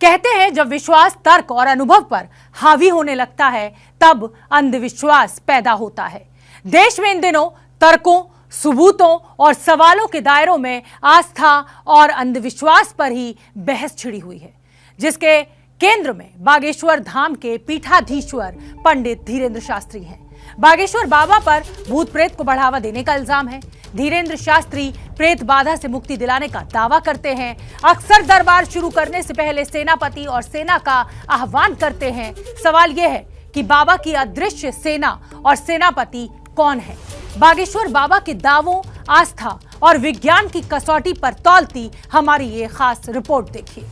कहते हैं जब विश्वास तर्क और अनुभव पर हावी होने लगता है तब अंधविश्वास पैदा होता है। देश में इन दिनों तर्कों, सबूतों और सवालों के दायरों में आस्था और अंधविश्वास पर ही बहस छिड़ी हुई है, जिसके केंद्र में बागेश्वर धाम के पीठाधीश्वर पंडित धीरेंद्र शास्त्री हैं। बागेश्वर बाबा पर भूत प्रेत को बढ़ावा देने का इल्जाम है। धीरेंद्र शास्त्री प्रेत बाधा से मुक्ति दिलाने का दावा करते हैं। अक्सर दरबार शुरू करने से पहले सेनापति और सेना का आह्वान करते हैं। सवाल यह है कि बाबा की अदृश्य सेना और सेनापति कौन है? बागेश्वर बाबा के दावों, आस्था और विज्ञान की कसौटी पर तौलती हमारी ये खास रिपोर्ट देखिए।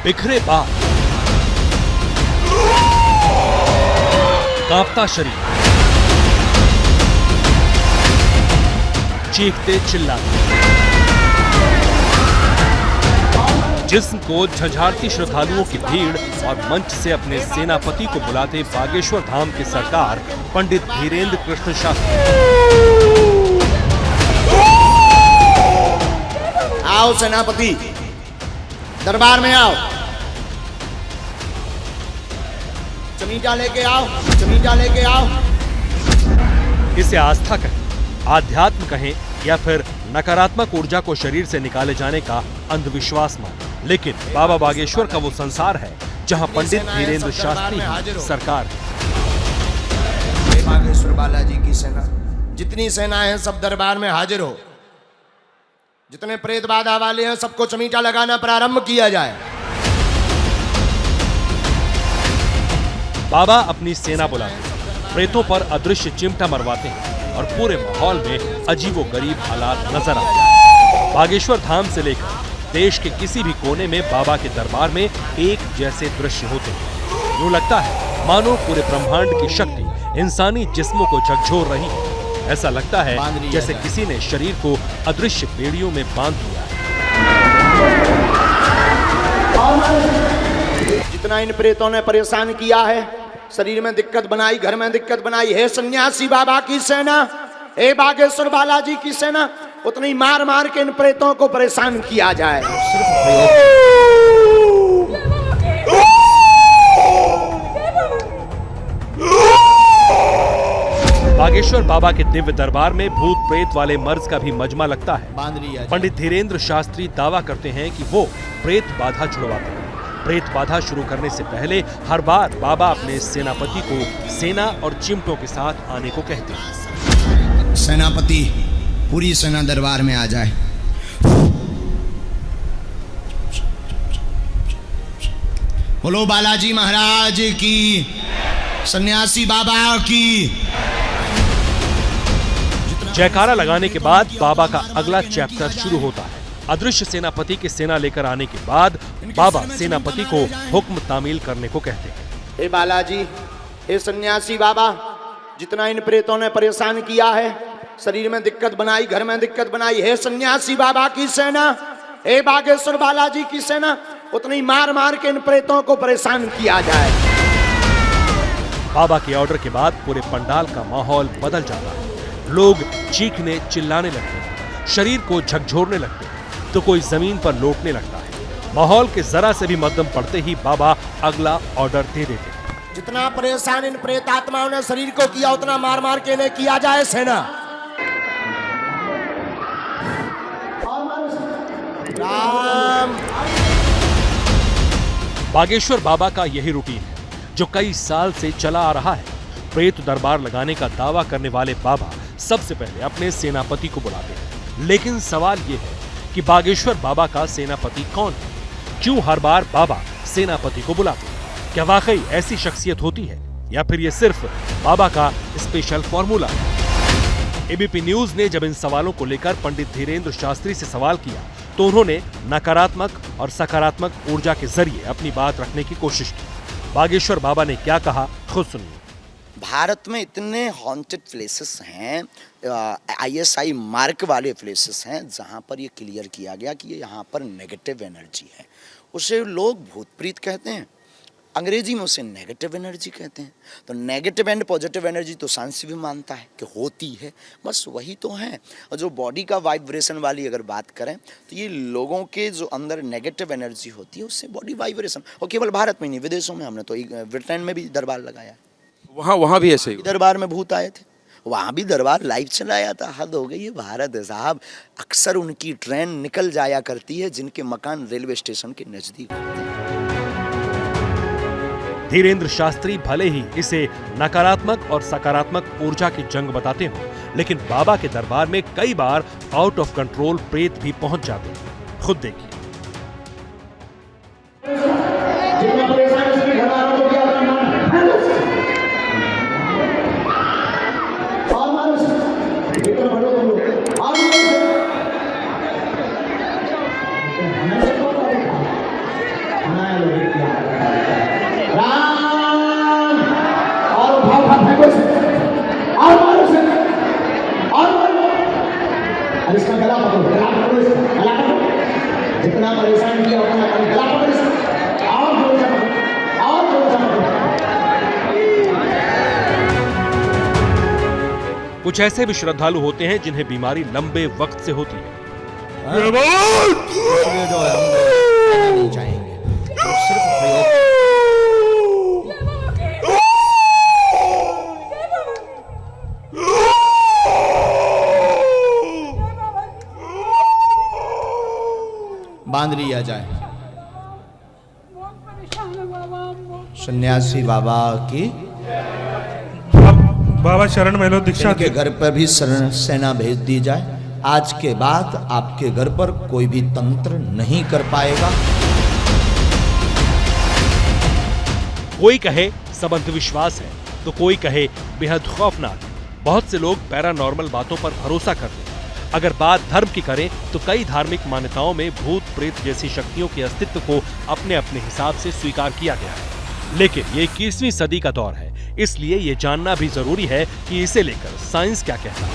बिखरे बाल, कांपता शरीर, चीखते चिल्लाते, जिस्म को झंझारती श्रद्धालुओं की भीड़ और मंच से अपने सेनापति को बुलाते बागेश्वर धाम के सरकार पंडित धीरेंद्र कृष्ण शास्त्री। आओ सेनापति, दरबार में आओ। चमीजा लेके आओ, चमीजा लेके आओ। इसे आस्था कहें, आध्यात्म कहें या फिर नकारात्मक ऊर्जा को शरीर से निकाले जाने का अंधविश्वास माने, लेकिन बाबा बागेश्वर का वो संसार है जहां पंडित धीरेंद्र शास्त्री सरकार है। बागेश्वर बालाजी की सेना, जितनी सेना है सब दरबार में हाजिर हो। जितने प्रेत बाधा वाले हैं सबको चमीटा लगाना प्रारंभ किया जाए। बाबा अपनी सेना बुलाते, प्रेतों पर अदृश्य चिमटा मरवाते हैं और पूरे माहौल में अजीबोगरीब हालात नजर आते हैं। बागेश्वर धाम से लेकर देश के किसी भी कोने में बाबा के दरबार में एक जैसे दृश्य होते हैं। यूं लगता है मानो पूरे ब्रह्मांड की शक्ति इंसानी जिस्मों को झकझोर रही है। ऐसा लगता है जैसे किसी ने शरीर को अदृश्य बेड़ियों में बांध दिया है। जितना इन प्रेतों ने परेशान किया है, शरीर में दिक्कत बनाई, घर में दिक्कत बनाई है, सन्यासी बाबा की सेना, हे बागेश्वर बालाजी की सेना, उतनी मार मार के इन प्रेतों को परेशान किया जाए। बागेश्वर बाबा के दिव्य दरबार में भूत प्रेत वाले मर्ज का भी मजमा लगता है। पंडित धीरेंद्र शास्त्री दावा करते हैं कि वो प्रेत बाधा छुड़वाते हैं। प्रेत बाधा शुरू करने से पहले हर बार बाबा अपने सेनापति को सेना और चिमटों के साथ आने को कहते हैं। सेनापति, पूरी सेना दरबार में आ जाए। बोलो बालाजी महाराज की, सन्यासी बाबा की। जयकारा लगाने के बाद बाबा का अगला चैप्टर शुरू होता है। अदृश्य सेनापति के सेना लेकर आने के बाद बाबा सेनापति को हुक्म तामील करने को कहते हैं। हे बालाजी, हे सन्यासी बाबा, जितना इन प्रेतों ने परेशान किया है, शरीर में दिक्कत बनाई, घर में दिक्कत बनाई, हे सन्यासी बाबा की सेना, हे बागेश्वर बालाजी की सेना, उतनी मार मार के इन प्रेतों को परेशान किया जाए। बाबा के ऑर्डर के बाद पूरे पंडाल का माहौल बदल जाता है। लोग चीखने चिल्लाने लगते हैं, शरीर को झकझोरने लगते हैं, तो कोई जमीन पर लोटने लगता है। माहौल के जरा से भी मध्यम पड़ते ही बाबा अगला ऑर्डर दे देते हैं। जितना परेशान इन प्रेत आत्माओं ने शरीर को किया, उतना मार मार के इन्हें किया जाए सेना। राम। बागेश्वर बाबा का यही रूटीन है जो कई साल से चला आ रहा है। प्रेत दरबार लगाने का दावा करने वाले बाबा सबसे पहले अपने सेनापति को बुलाते हैं। लेकिन सवाल यह है कि बागेश्वर बाबा का सेनापति कौन है? क्यों हर बार बाबा सेनापति को बुलाते हैं? क्या वाकई ऐसी शख्सियत होती है या फिर ये सिर्फ बाबा का स्पेशल फॉर्मूला है? एबीपी न्यूज ने जब इन सवालों को लेकर पंडित धीरेंद्र शास्त्री से सवाल किया तो उन्होंने नकारात्मक और सकारात्मक ऊर्जा के जरिए अपनी बात रखने की कोशिश की। बागेश्वर बाबा ने क्या कहा, खुद सुनिए। भारत में इतने हॉन्टेड प्लेसेस हैं, ISI मार्क वाले प्लेसेस हैं, जहाँ पर ये क्लियर किया गया कि ये यहाँ पर नेगेटिव एनर्जी है। उसे लोग भूत प्रीत कहते हैं। अंग्रेजी में उसे नेगेटिव एनर्जी कहते हैं। तो नेगेटिव एंड पॉजिटिव एनर्जी तो साइंस भी मानता है कि होती है, बस वही तो है। और जो बॉडी का वाइब्रेशन वाली अगर बात करें तो ये लोगों के जो अंदर नेगेटिव एनर्जी होती है उससे बॉडी वाइब्रेशन, और केवल भारत में नहीं विदेशों में, हमने तो ब्रिटेन में भी दरबार लगाया, वहाँ भी ऐसे ही दरबार में भूत आए थे, वहाँ भी दरबार लाइव चलाया था। हद हो गई है भारत है साहब। अक्सर उनकी ट्रेन निकल जाया करती है जिनके मकान रेलवे स्टेशन के नजदीक होते हैं। धीरेन्द्र शास्त्री भले ही इसे नकारात्मक और सकारात्मक ऊर्जा की जंग बताते हो, लेकिन बाबा के दरबार में कई बार आउट ऑफ कंट्रोल प्रेत भी पहुंच जाते हैं। खुद देखिए। इसका गला पकड़ो, गला पकड़ो, जितना परेशान किया उतना गला पकड़ो, और जोर से पकड़ो, और जोर से पकड़ो। कुछ ऐसे भी श्रद्धालु होते हैं जिन्हें बीमारी लंबे वक्त से होती है। नहीं चाहेंगे तो सिर्फ प्रयोग बांध लिया जाए। सन्यासी बाबा की बाबा शरण में लो दीक्षा के घर पर भी सेना भेज दी जाए। आज के बाद आपके घर पर कोई भी तंत्र नहीं कर पाएगा। कोई कहे सब अंधविश्वास है तो कोई कहे बेहद खौफनाक। बहुत से लोग पैरानॉर्मल बातों पर भरोसा करते हैं। अगर बात धर्म की करें तो कई धार्मिक मान्यताओं में भूत प्रेत जैसी शक्तियों के अस्तित्व को अपने अपने हिसाब से स्वीकार किया गया है। लेकिन ये 21वीं सदी का दौर है, इसलिए ये जानना भी जरूरी है कि इसे लेकर साइंस क्या कहता है।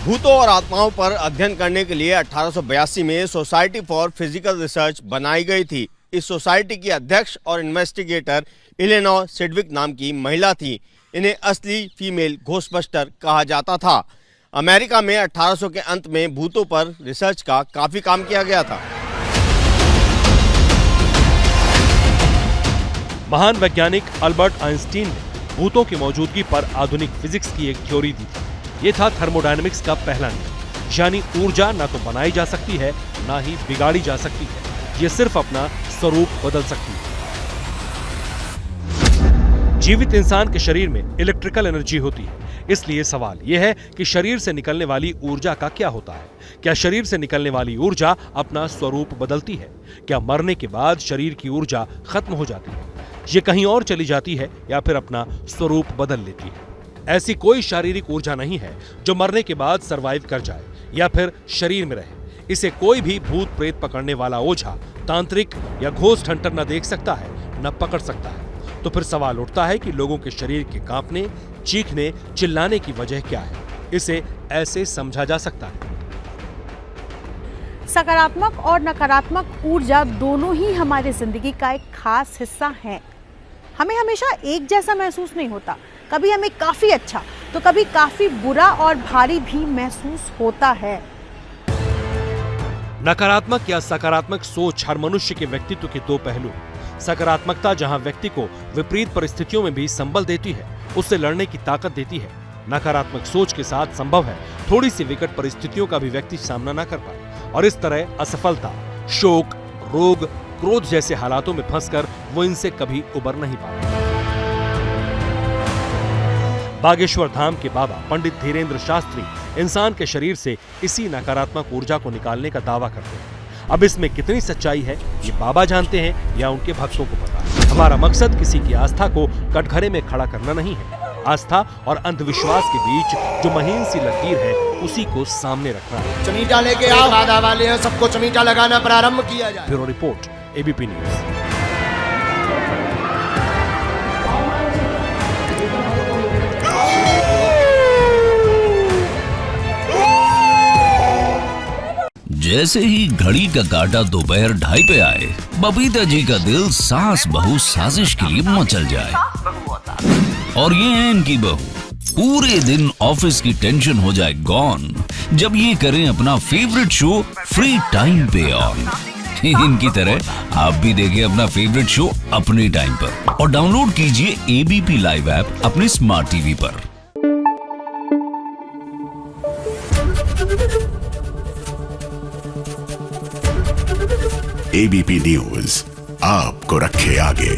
भूतों और आत्माओं पर अध्ययन करने के लिए 1882 में सोसाइटी फॉर फिजिकल रिसर्च बनाई गई थी। इस सोसाइटी की अध्यक्ष और इन्वेस्टिगेटर इलेनोर सिडविक नाम की महिला थी। इन्हें असली फीमेल घोस्टबस्टर कहा जाता था। अमेरिका में 1800 के अंत में भूतों पर रिसर्च का काफी काम किया गया था। महान वैज्ञानिक अल्बर्ट आइंस्टीन ने भूतों की मौजूदगी पर आधुनिक फिजिक्स की एक थ्योरी दी थी। ये था थर्मोडायनेमिक्स का पहला नियम, यानी ऊर्जा ना तो बनाई जा सकती है ना ही बिगाड़ी जा सकती है, ये सिर्फ अपना स्वरूप बदल सकती है। जीवित इंसान के शरीर में इलेक्ट्रिकल एनर्जी होती है, इसलिए सवाल यह है कि शरीर से निकलने वाली ऊर्जा का क्या होता है। क्या शरीर से निकलने वाली ऊर्जा अपना स्वरूप बदलती है? क्या मरने के बाद शरीर की ऊर्जा खत्म हो जाती है, ये कहीं और चली जाती है, या फिर अपना स्वरूप बदल लेती है? ऐसी कोई शारीरिक ऊर्जा नहीं है जो मरने के बाद सरवाइव कर जाए या फिर शरीर में रहे। इसे कोई भी भूत प्रेत पकड़ने वाला ओझा, तांत्रिक या घोस्ट हंटर न देख सकता है न पकड़ सकता है। तो फिर सवाल उठता है कि लोगों के शरीर के कांपने, चीखने, चिल्लाने की वजह क्या है? इसे ऐसे समझा जा सकता है। सकारात्मक और नकारात्मक ऊर्जा दोनों ही हमारी जिंदगी का एक खास हिस्सा है। हमें हमेशा एक जैसा महसूस नहीं होता। कभी हमें काफी अच्छा तो कभी काफी बुरा और भारी भी महसूस होता है। नकारात्मक या सकारात्मक सोच हर मनुष्य के व्यक्तित्व के दो पहलू। सकारात्मकता जहां व्यक्ति को विपरीत परिस्थितियों में भी संबल देती है, उससे लड़ने की ताकत देती है। नकारात्मक सोच के साथ संभव है थोड़ी सी विकट परिस्थितियों का भी व्यक्ति सामना न कर पाए और इस तरह असफलता, शोक, रोग, क्रोध जैसे हालातों में फंसकर वो इनसे कभी उबर नहीं पाता। बागेश्वर धाम के बाबा पंडित धीरेन्द्र शास्त्री इंसान के शरीर से इसी नकारात्मक ऊर्जा को निकालने का दावा करते हैं। अब इसमें कितनी सच्चाई है ये बाबा जानते हैं या उनके भक्तों को पता है। हमारा मकसद किसी की आस्था को कटघरे में खड़ा करना नहीं है। आस्था और अंधविश्वास के बीच जो महीन सी लकीर है उसी को सामने रखना है। चमीटा लेके आओ, आधा वाले हैं, सबको चमीटा लगाना प्रारंभ किया जाए। Bureau report, ABP news. जैसे ही घड़ी का काटा दोपहर 2:30 पे आए, बबीता जी का दिल सास बहू साजिश के लिए मचल जाए। और ये है इनकी बहू, पूरे दिन ऑफिस की टेंशन हो जाए गॉन जब ये करें अपना फेवरेट शो फ्री टाइम पे ऑन। इनकी तरह आप भी देखें अपना फेवरेट शो अपने टाइम पर और डाउनलोड कीजिए एबीपी लाइव ऐप अपने स्मार्ट टीवी पर। एबीपी न्यूज आपको रखे आगे।